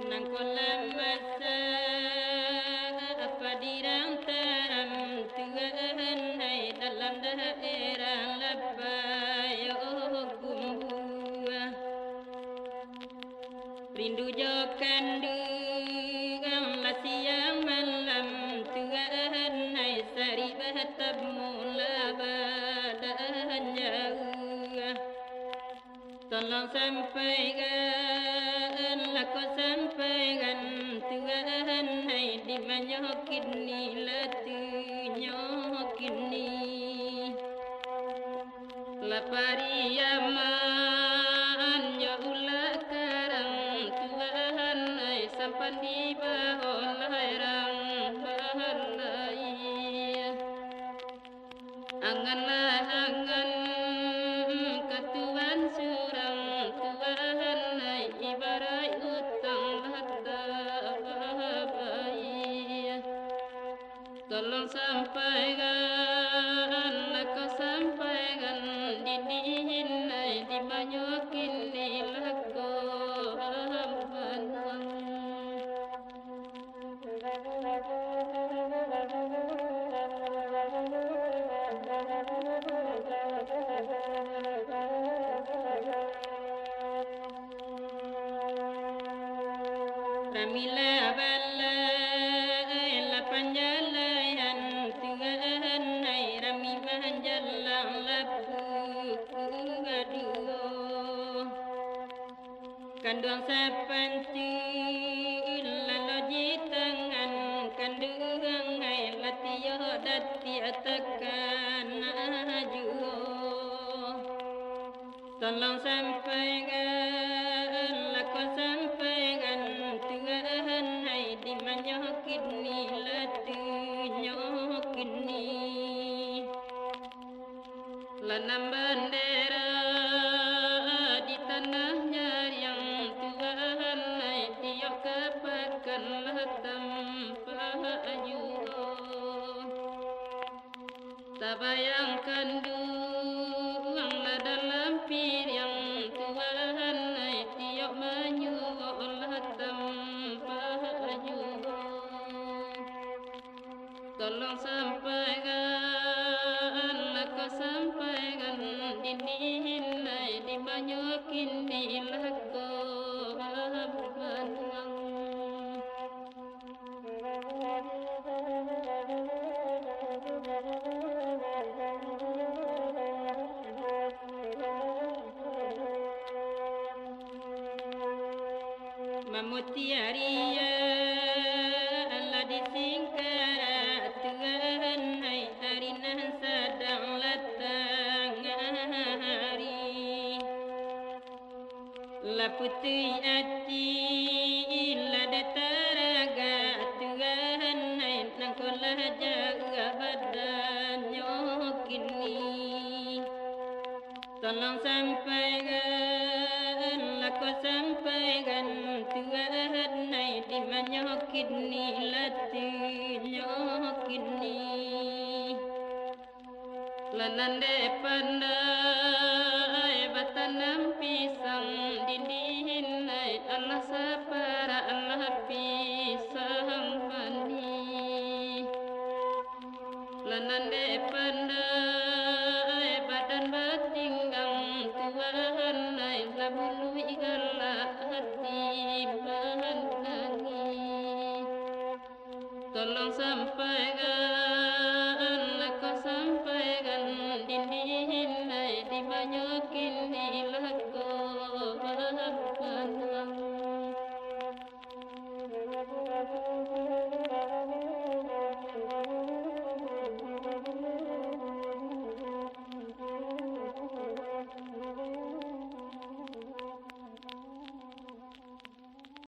nang kolam masa apa dirantaram Tuhan hai dalam daerah Labayo Gumbu rindu jokandu Allah siang malam Tuhan hai sari batabmu labadan jauh tolong sampaikan aku sampaikan Tuhan hai di manyokin ni latu nyokin ni lapari aman ya ulah karang Tuhan hai sampan di bawah lairang bahalai anganlah angan ketuan surang Tuhan hai ibarat utang lata babai tolong sampaikan aku sampaikan didihin hai di banyokin ni lako banang Ramila bala la panjalayan Tuhan hai rami manjalang lapu aduh kanduang sapantu lalu jitangan kanduang hai latio dati atakan ajuh tolong sampaikan aku sampaikan Tuhan hai di manyokin ni latu nyokin ni lanam bendera di tanahnya yang Tuhan hai tiok kepakan latam paju tak bayangkan duang dalam piring Tuhan hai tiok menyuruh latam paju tolong sampaikan aku sampaikan dinihin hai di banyokin di lako banang mamutiaria Allah disingkat Tuhan hai arina sedang latang hari la putui ati la dataraga Tuhan hai nang kolah jaga badan nyokin ni tolong sampaikan aku sampaikan Tuhan hai di manyokin ni latu nyokin ni lanande pandai batanam pisang dinihin hai Allah sapara Allah pisang pani lanande pandai badan batinggang Tuhan hai labulu